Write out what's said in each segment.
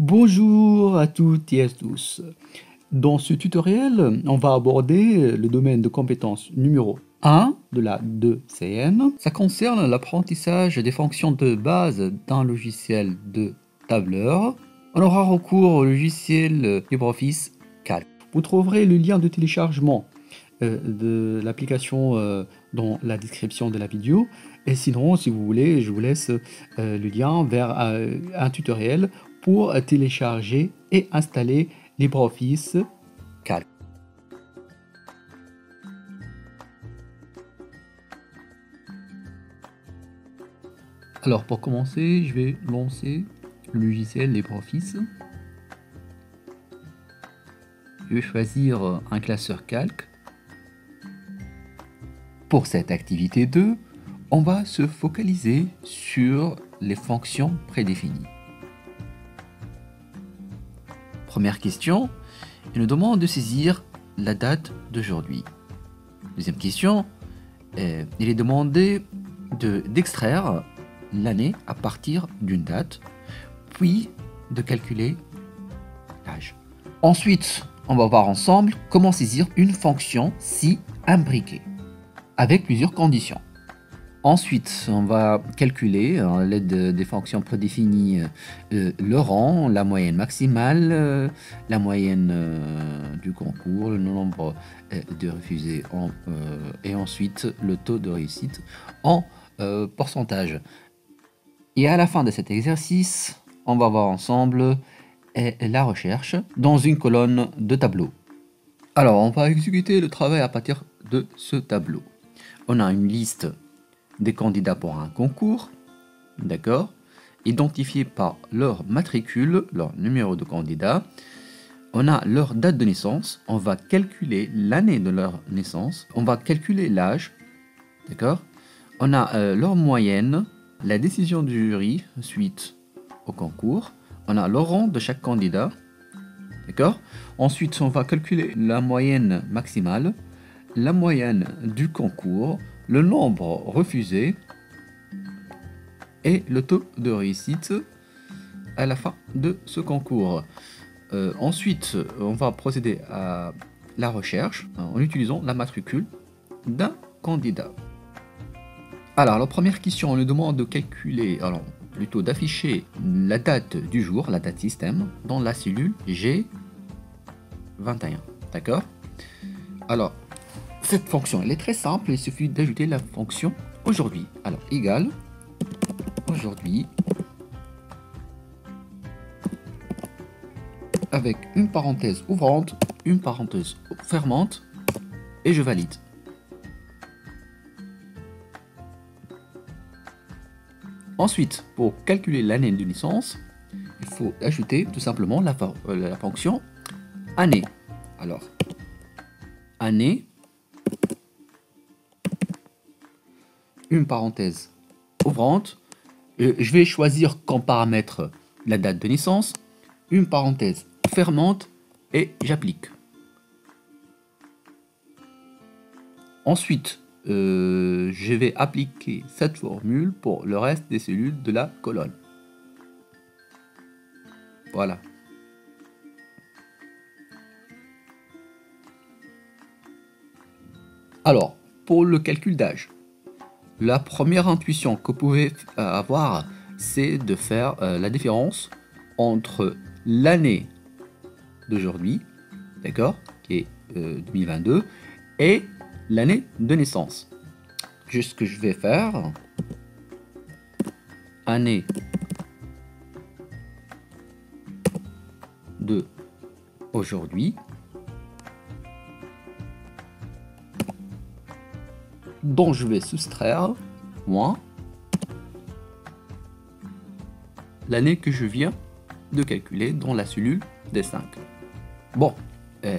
Bonjour à toutes et à tous. Dans ce tutoriel, on va aborder le domaine de compétence numéro 1 de la 2CM. Ça concerne l'apprentissage des fonctions de base d'un logiciel de tableur. On aura recours au logiciel LibreOffice Calc. Vous trouverez le lien de téléchargement de l'application dans la description de la vidéo. Et sinon, si vous voulez, je vous laisse le lien vers un tutoriel pour télécharger et installer LibreOffice Calc. Alors pour commencer, je vais lancer le logiciel LibreOffice. Je vais choisir un classeur calque. Pour cette activité 2, on va se focaliser sur les fonctions prédéfinies. Première question, il nous demande de saisir la date d'aujourd'hui. Deuxième question, il est demandé d'extraire l'année à partir d'une date, puis de calculer l'âge. Ensuite, on va voir ensemble comment saisir une fonction si imbriquée, avec plusieurs conditions. Ensuite, on va calculer à l'aide des fonctions prédéfinies le rang, la moyenne maximale, la moyenne du concours, le nombre de refusés et ensuite le taux de réussite en pourcentage. Et à la fin de cet exercice, on va voir ensemble la recherche dans une colonne de tableau. Alors, on va exécuter le travail à partir de ce tableau. On a une liste des candidats pour un concours, d'accord, identifiés par leur matricule, leur numéro de candidat. On a leur date de naissance, on va calculer l'année de leur naissance, on va calculer l'âge, d'accord. On a leur moyenne, la décision du jury suite au concours, on a le rang de chaque candidat, d'accord. Ensuite, on va calculer la moyenne maximale, la moyenne du concours, le nombre refusé et le taux de réussite à la fin de ce concours. Ensuite, on va procéder à la recherche en utilisant la matricule d'un candidat. Alors, la première question, on nous demande de calculer, alors plutôt d'afficher la date du jour, la date système, dans la cellule G21. D'accord? Alors, cette fonction, elle est très simple, il suffit d'ajouter la fonction aujourd'hui. Alors, égale aujourd'hui avec une parenthèse ouvrante, une parenthèse fermante et je valide. Ensuite, pour calculer l'année de naissance, il faut ajouter tout simplement la fonction année. Alors, année, une parenthèse ouvrante, je vais choisir comme paramètre la date de naissance, une parenthèse fermante et j'applique. Ensuite, je vais appliquer cette formule pour le reste des cellules de la colonne. Voilà. Alors, pour le calcul d'âge, la première intuition que vous pouvez avoir, c'est de faire la différence entre l'année d'aujourd'hui, d'accord, qui est 2022, et l'année de naissance. Juste ce que je vais faire, année de aujourd'hui, dont je vais soustraire moins l'année que je viens de calculer dans la cellule des 5. Bon,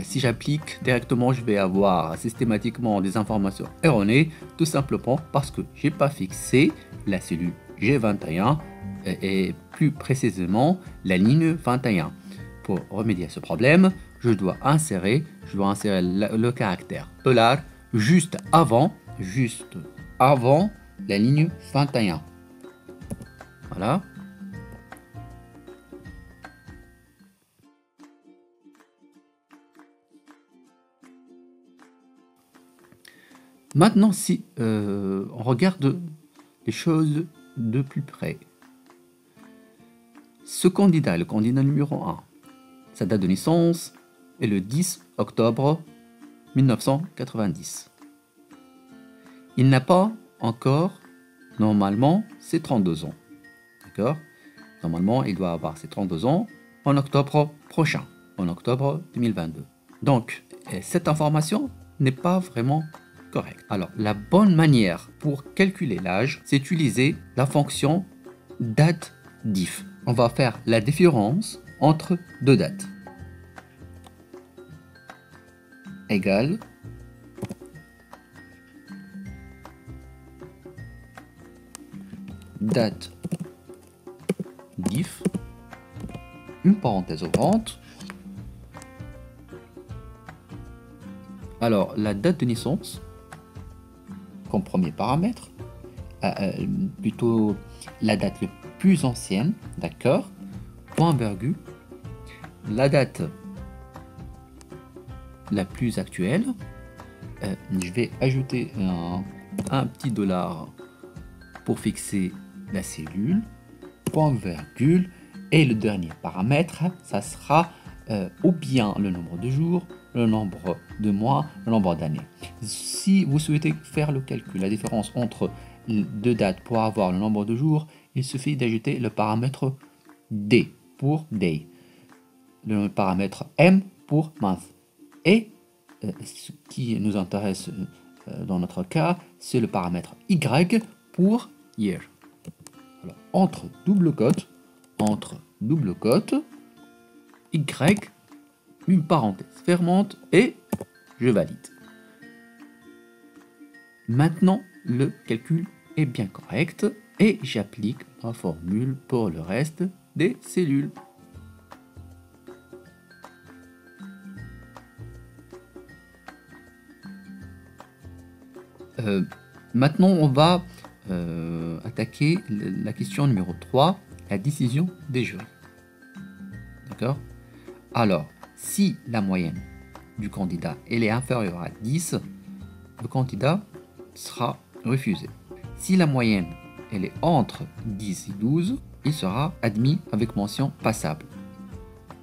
si j'applique directement, je vais avoir systématiquement des informations erronées, tout simplement parce que j'ai pas fixé la cellule G21 et plus précisément la ligne 21. Pour remédier à ce problème, je dois insérer le caractère $, juste avant la ligne 21. Voilà. Maintenant, si on regarde les choses de plus près, ce candidat, le candidat numéro 1, sa date de naissance est le 10 octobre 1990. Il n'a pas encore, normalement, ses 32 ans. D'accord? Normalement, il doit avoir ses 32 ans en octobre prochain, en octobre 2022. Donc, cette information n'est pas vraiment correcte. Alors, la bonne manière pour calculer l'âge, c'est utiliser la fonction date-diff. On va faire la différence entre deux dates. Égale date diff, une parenthèse ouvrante. Alors, la date de naissance, comme premier paramètre, plutôt la date la plus ancienne, d'accord, point virgule, la date la plus actuelle, je vais ajouter un petit dollar pour fixer la cellule, point virgule, et le dernier paramètre, ça sera ou bien le nombre de jours, le nombre de mois, le nombre d'années. Si vous souhaitez faire le calcul, la différence entre deux dates pour avoir le nombre de jours, il suffit d'ajouter le paramètre D pour day, le paramètre M pour month. Et ce qui nous intéresse dans notre cas, c'est le paramètre Y pour year. Alors, entre double cote, Y, une parenthèse fermante et je valide. Maintenant, le calcul est bien correct et j'applique ma formule pour le reste des cellules. Maintenant, on va attaquer la question numéro 3, la décision des jurys. D'accord? Alors, si la moyenne du candidat elle est inférieure à 10, le candidat sera refusé. Si la moyenne elle est entre 10 et 12, il sera admis avec mention passable.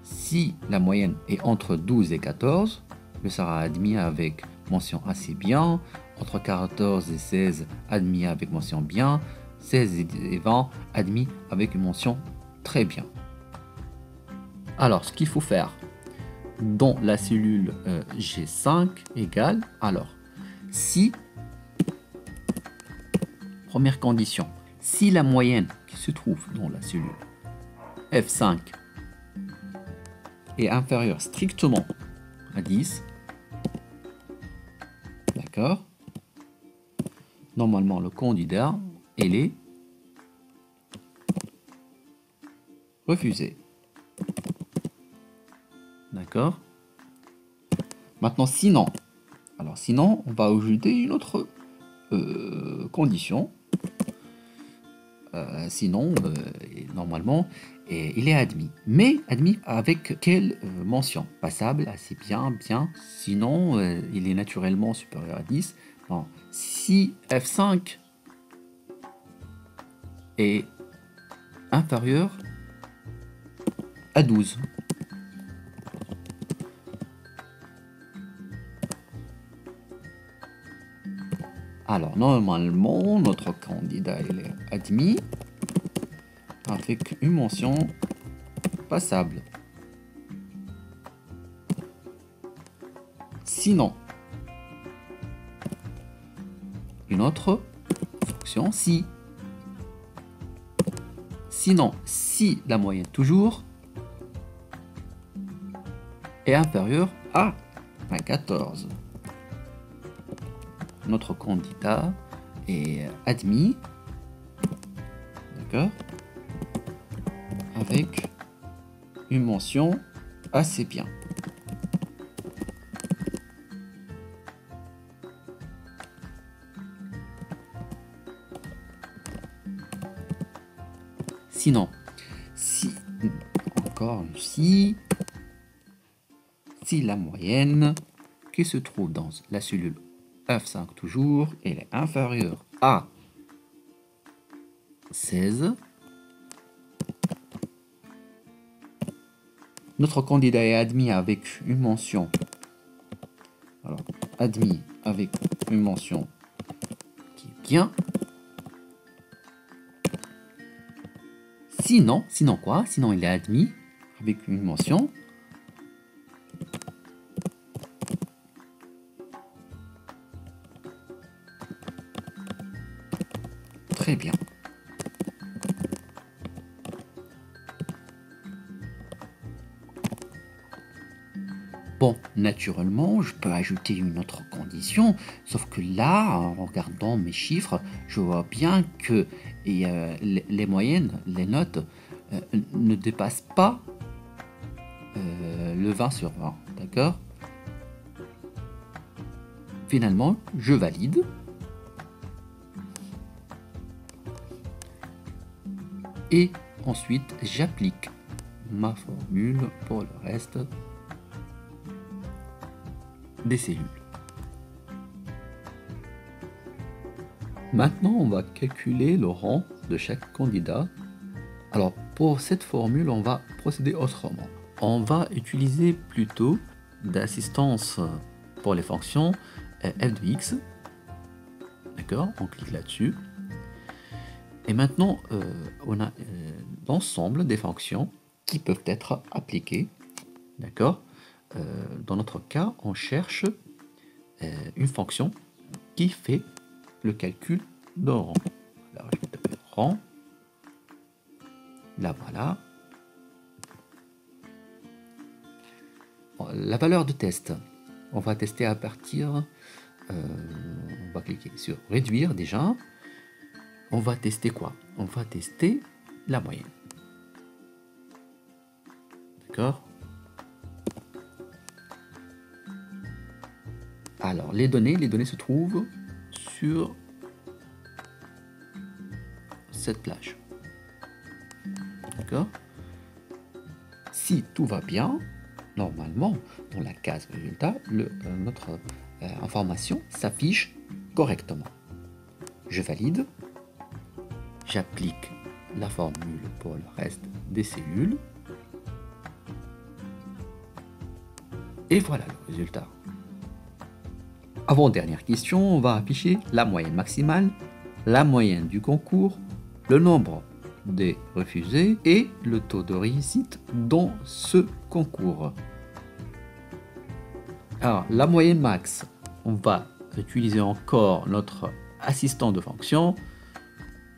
Si la moyenne est entre 12 et 14, il sera admis avec mention assez bien. Entre 14 et 16, admis avec mention bien. 16 et 20, admis avec une mention très bien. Alors, ce qu'il faut faire dans la cellule G5 égale, alors, si, première condition, si la moyenne qui se trouve dans la cellule F5 est inférieure strictement à 10, d'accord, normalement le candidat il est refusé. D'accord. Maintenant sinon, on va ajouter une autre condition. Sinon normalement il est admis, mais admis avec quelle mention? Passable, assez bien, bien. Sinon il est naturellement supérieur à 10. Non. Si F5 est inférieur à 12. Alors normalement notre candidat il est admis avec une mention passable. Sinon, une autre fonction si. Sinon, si la moyenne toujours est inférieure à 14, notre candidat est admis, d'accord, avec une mention assez bien. Sinon, si la moyenne qui se trouve dans la cellule F5 toujours, il est inférieur à 16. Notre candidat est admis avec une mention. Alors, admis avec une mention qui est bien. Sinon quoi? Sinon il est admis avec une mention. Très bien. Bon, naturellement, je peux ajouter une autre condition, sauf que là, en regardant mes chiffres, je vois bien que les moyennes, les notes, ne dépassent pas le 20 sur 20, d'accord? Finalement, je valide. Et ensuite, j'applique ma formule pour le reste des cellules. Maintenant, on va calculer le rang de chaque candidat. Alors, pour cette formule, on va procéder autrement. On va utiliser plutôt d'assistance pour les fonctions f de x. D'accord? On clique là-dessus. Et maintenant, on a l'ensemble des fonctions qui peuvent être appliquées. D'accord? Dans notre cas, on cherche une fonction qui fait le calcul de rang. Alors, je vais taper rang. Là, voilà. Bon, la valeur de test. On va tester à partir... on va cliquer sur réduire déjà. On va tester quoi? On va tester la moyenne. D'accord? Alors, les données se trouvent sur cette plage. D'accord? Si tout va bien, normalement, dans la case résultat, notre information s'affiche correctement. Je valide. J'applique la formule pour le reste des cellules. Et voilà le résultat. Avant-dernière question, on va afficher la moyenne maximale, la moyenne du concours, le nombre des refusés et le taux de réussite dans ce concours. Alors, la moyenne max, on va utiliser encore notre assistant de fonction.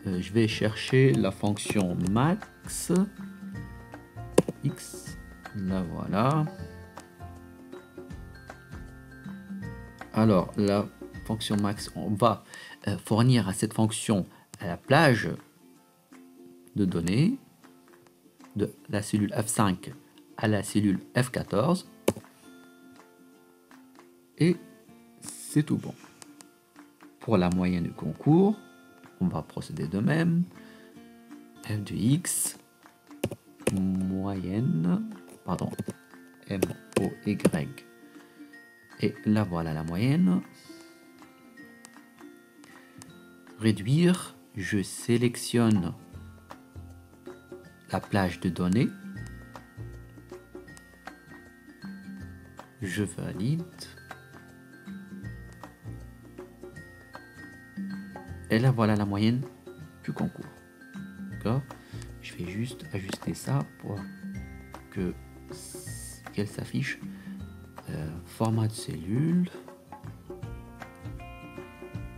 Je vais chercher la fonction max x, la voilà. Alors, la fonction max, on va fournir à cette fonction la plage de données de la cellule F5 à la cellule F14. Et c'est tout bon. Pour la moyenne du concours, on va procéder de même. F de x, moyenne, pardon, MOY. Et là voilà la moyenne. Réduire, je sélectionne la plage de données. Je valide. Et là voilà la moyenne du concours. D'accord? Je vais juste ajuster ça pour qu'elle s'affiche. Format de cellule.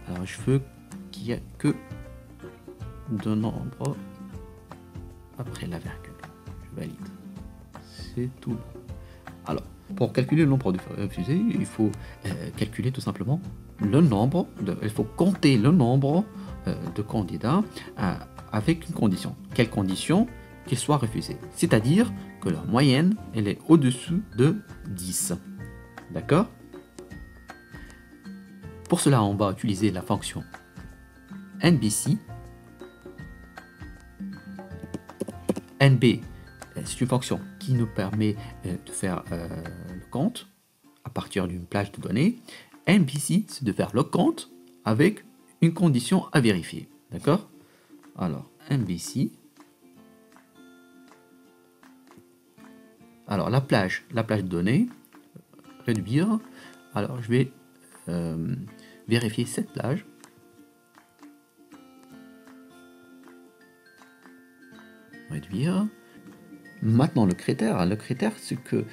Alors je veux qu'il n'y ait que deux nombres après la virgule. Je valide. C'est tout. Alors, pour calculer le nombre de refusés, il faut calculer tout simplement le nombre, il faut compter le nombre de candidats avec une condition. Quelle condition? Qu'ils soient refusés. C'est-à-dire que leur moyenne, elle est au-dessus de 10. D'accord? Pour cela, on va utiliser la fonction NBC. NB, c'est une fonction qui nous permet de faire le compte à partir d'une plage de données. MVC, c'est de faire le compte avec une condition à vérifier. D'accord? Alors, MVC. Alors, la plage donnée, réduire. Alors, je vais vérifier cette plage. Réduire. Maintenant, le critère, c'est que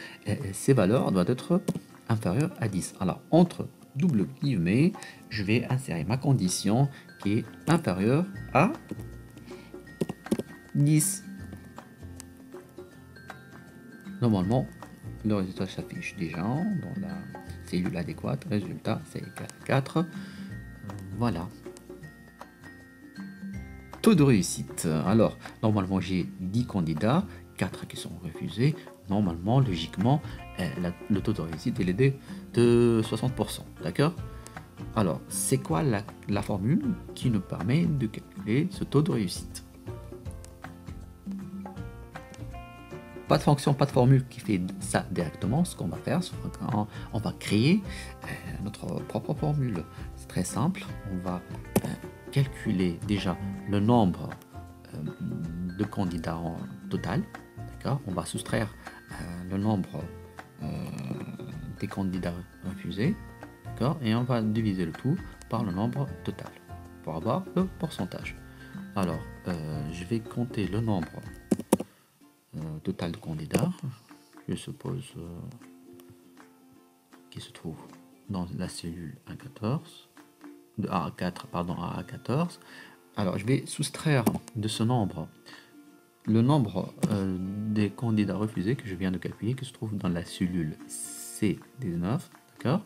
ces valeurs doivent être inférieures à 10. Alors, entre double guillemets, je vais insérer ma condition qui est inférieure à 10. Normalement, le résultat s'affiche déjà dans la cellule adéquate. Résultat, c'est égal à 4. Voilà. Taux de réussite. Alors, normalement, j'ai 10 candidats, 4 qui sont refusés. Normalement, logiquement, le taux de réussite il est de 60%. D'accord? Alors, c'est quoi la formule qui nous permet de calculer ce taux de réussite? Pas de fonction, pas de formule qui fait ça directement. Ce qu'on va faire, on va créer notre propre formule. C'est très simple. On va calculer déjà le nombre de candidats en total. D'accord? On va soustraire le nombre des candidats refusés. D'accord? Et on va diviser le tout par le nombre total pour avoir le pourcentage. Alors, je vais compter le nombre total de candidats, je suppose, qui se trouve dans la cellule A14, de A4, pardon, à A14. Alors, je vais soustraire de ce nombre le nombre des candidats refusés que je viens de calculer, qui se trouve dans la cellule C19, d'accord?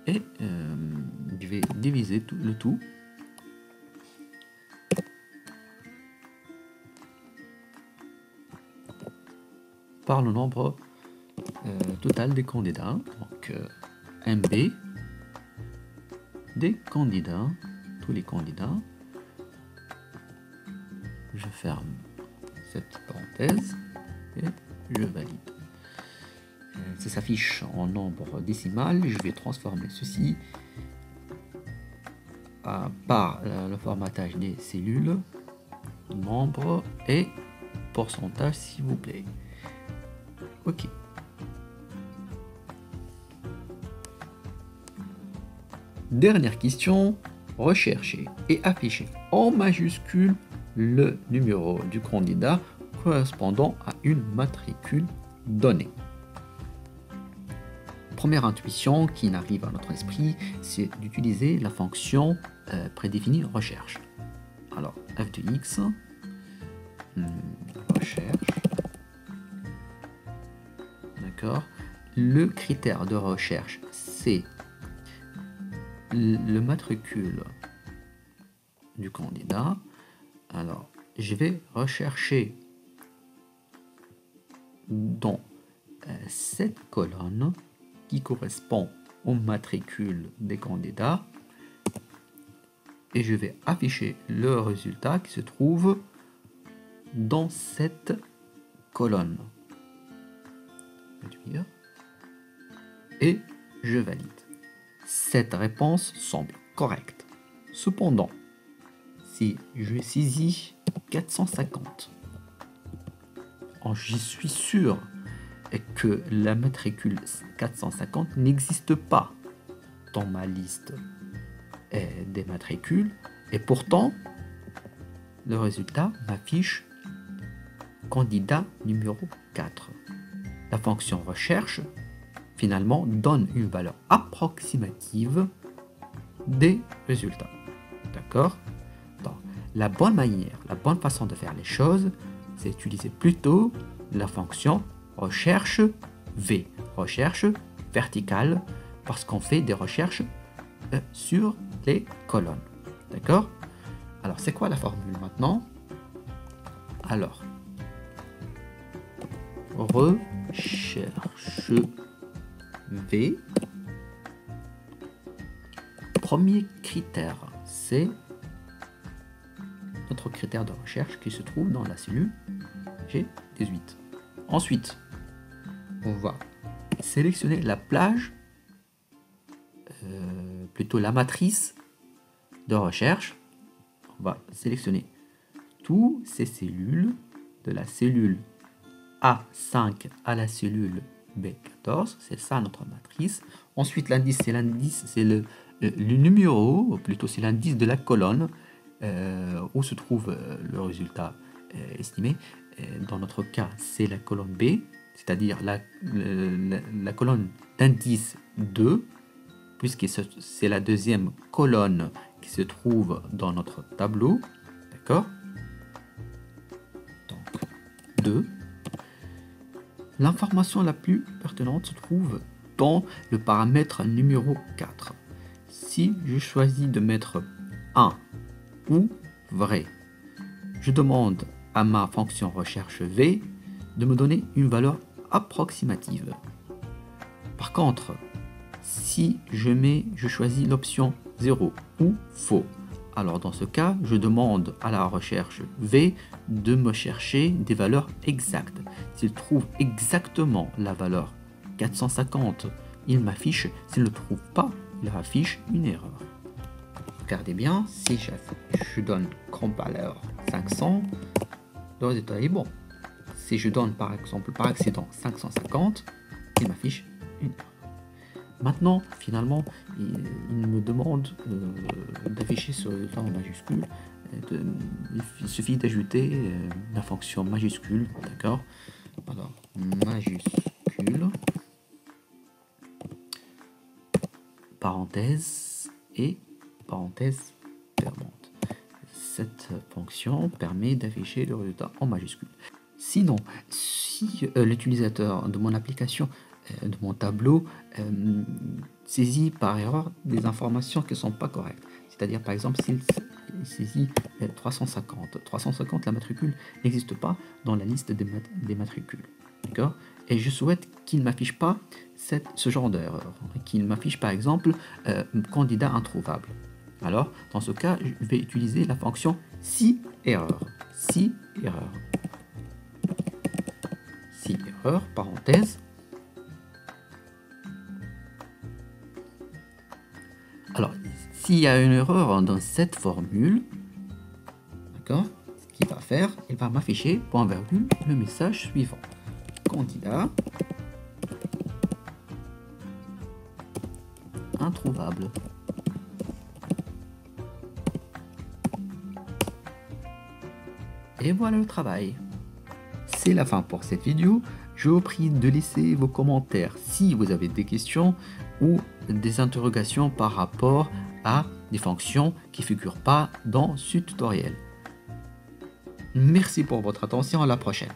Et je vais diviser le tout par le nombre total des candidats, donc MB des candidats, tous les candidats. Je ferme cette petite parenthèse et je valide. Ça s'affiche en nombre décimal. Je vais transformer ceci par le formatage des cellules, nombre et pourcentage, s'il vous plaît. Ok. Dernière question, rechercher et afficher en majuscule le numéro du candidat correspondant à une matricule donnée. Première intuition qui n'arrive à notre esprit, c'est d'utiliser la fonction prédéfinie recherche. Alors, f de x, recherche, d'accord. Le critère de recherche, c'est le matricule du candidat. Alors, je vais rechercher dans cette colonne qui correspond au matricule des candidats et je vais afficher le résultat qui se trouve dans cette colonne. Et je valide. Cette réponse semble correcte. Cependant, si je saisis 450, je suis sûr que la matricule 450 n'existe pas dans ma liste des matricules et pourtant le résultat m'affiche candidat numéro 4. La fonction recherche finalement donne une valeur approximative des résultats. D'accord? Donc, la bonne manière, la bonne façon de faire les choses, c'est utiliser plutôt la fonction recherche V, recherche verticale, parce qu'on fait des recherches sur les colonnes. D'accord? Alors, c'est quoi la formule maintenant? Alors, recherche V. Premier critère, c'est notre critère de recherche qui se trouve dans la cellule G18. Ensuite, on va sélectionner la plage plutôt la matrice de recherche. On va sélectionner toutes ces cellules, de la cellule A5 à la cellule B14, c'est ça notre matrice. Ensuite, l'indice, c'est le numéro, plutôt c'est l'indice de la colonne où se trouve le résultat estimé. Dans notre cas, c'est la colonne B, c'est-à-dire la colonne d'indice 2, puisque c'est la deuxième colonne qui se trouve dans notre tableau. D'accord? Donc, 2. L'information la plus pertinente se trouve dans le paramètre numéro 4. Si je choisis de mettre 1 ou vrai, je demande à ma fonction recherche V de me donner une valeur approximative. Par contre, si je choisis l'option 0 ou faux, alors dans ce cas, je demande à la recherche V de me chercher des valeurs exactes. S'il trouve exactement la valeur 450, il m'affiche. S'il ne le trouve pas, il affiche une erreur. Regardez bien, si je donne comme valeur 500, le résultat est bon. Si je donne par exemple par accident 550, il m'affiche une erreur. Maintenant, finalement, il me demande d'afficher ce résultat en majuscule. Il suffit d'ajouter la fonction majuscule, d'accord? Alors, majuscule, parenthèse et parenthèse fermante. Cette fonction permet d'afficher le résultat en majuscule. Sinon, si l'utilisateur de mon application, de mon tableau, saisit par erreur des informations qui ne sont pas correctes, c'est-à-dire par exemple s'il saisit 350, la matricule n'existe pas dans la liste des matricules, d'accord? Et je souhaite qu'il ne m'affiche pas ce genre d'erreur, qu'il m'affiche par exemple candidat introuvable. Alors, dans ce cas, je vais utiliser la fonction si erreur. Si erreur. Si erreur, parenthèse. Alors, s'il y a une erreur dans cette formule, d'accord, ce qu'il va faire, il va m'afficher, point virgule, le message suivant. Candidat introuvable. Et voilà le travail. C'est la fin pour cette vidéo. Je vous prie de laisser vos commentaires si vous avez des questions ou des interrogations par rapport à des fonctions qui ne figurent pas dans ce tutoriel. Merci pour votre attention, à la prochaine.